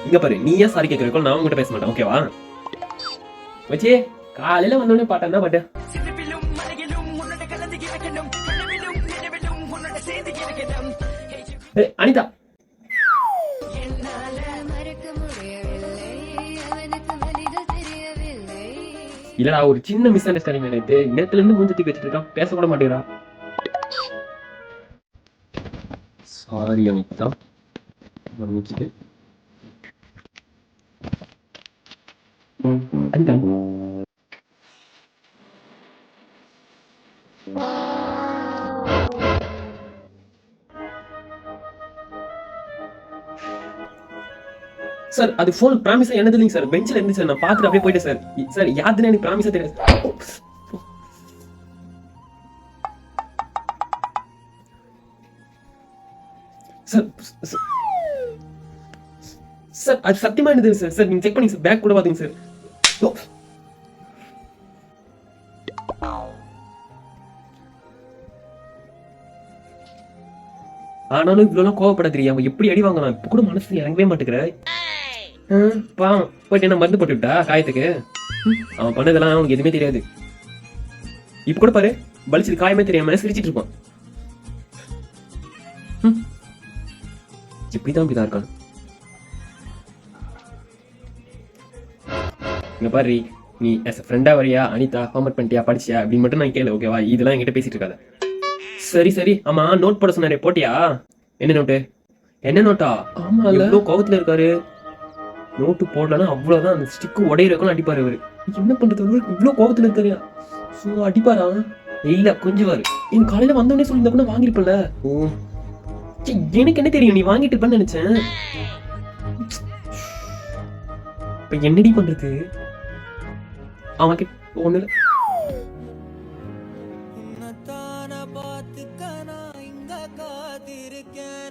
இங்க பாரு, நீயே சாரி கேட்கறதுக்கு நான் உங்ககிட்ட பேச மாட்டேன், ஓகேவா? வச்சி காலையில வந்தோடனே பாட்டா பாட்டு. அனிதா இல்லடா, ஒரு சின்ன மிஸ் அண்டர்ஸ்டாண்டிங் நினைத்து நேத்துல இருந்து மூஞ்சி தூக்கி வச்சிட்டு இருக்கான், பேச கூட மாட்டேங்கிறா. சாரி அனிதா, மன்னிச்சிட்டு. அனிதா சார், அது போன் ப்ராமிஸா என்னது இல்லைங்க சார், பெஞ்சில் இருந்து சார், நான் பார்த்துட்டு அப்படியே போயிட்டேன் சார். சார் யாருன்னு எனக்கு ப்ராமிஸா தெரியாது சார். சார் அது சத்தியமா என்னது சார். சார் நீங்க செக் பண்ணி சார், பேக் கூட பாத்தீங்க சார். ஆனாலும் இவ்வளவு கோவப்படாதீங்க, அவன் எப்படி அடி வாங்கலாம் இப்ப கூட மனசு இறங்கவே மாட்டேங்கிற. பாவம், போயிட்டு என்ன மருந்து போட்டுவிட்டா காயத்துக்கு? அவன் பண்ணதெல்லாம் அவனுக்கு எதுவுமே தெரியாது. இப்ப கூட பாரு, பலிச்சது காயமே தெரியாம சிரிச்சிட்டு இருப்பான். இப்படிதான் இப்படிதான் இருக்கான். இங்க பாரு, நீ as a ஃப்ரெண்டா வரியா, அனிதா ஹோம்ஒர்க் பண்ணிட்டியா, படிச்சியா அப்படின்னு மட்டும் நான் கேளு, ஓகேவா? இதெல்லாம் என்கிட்ட பேசிட்டு இருக்காத. சரி சரி, ஆமா நோட் போட சொன்னாரே, போட்டியா? என்ன நோட்டு? என்ன நோட்டா? ஆமா, எவ்வளவு கோவத்துல இருக்காரு. நோட்டு போடலன்னா அவ்வளவுதான், அந்த ஸ்டிக்கு உடையிறக்கும் அடிப்பாரு அவரு. என்ன பண்றது, இவ்வளவு கோவத்துல இருக்காரு. அடிப்பாரா? இல்ல கொஞ்சுவாரு. என் காலையில வந்தோடனே சொல்லி கூட வாங்கிருப்பல. எனக்கு என்ன தெரியும், நீ வாங்கிட்டு இருப்பேன்னு நினைச்சேன். இப்ப என்னடி பண்றது? அவனுக்கு ஒண்ணு பார்த்துக்க நான் இங்க காத்திருக்கேன்.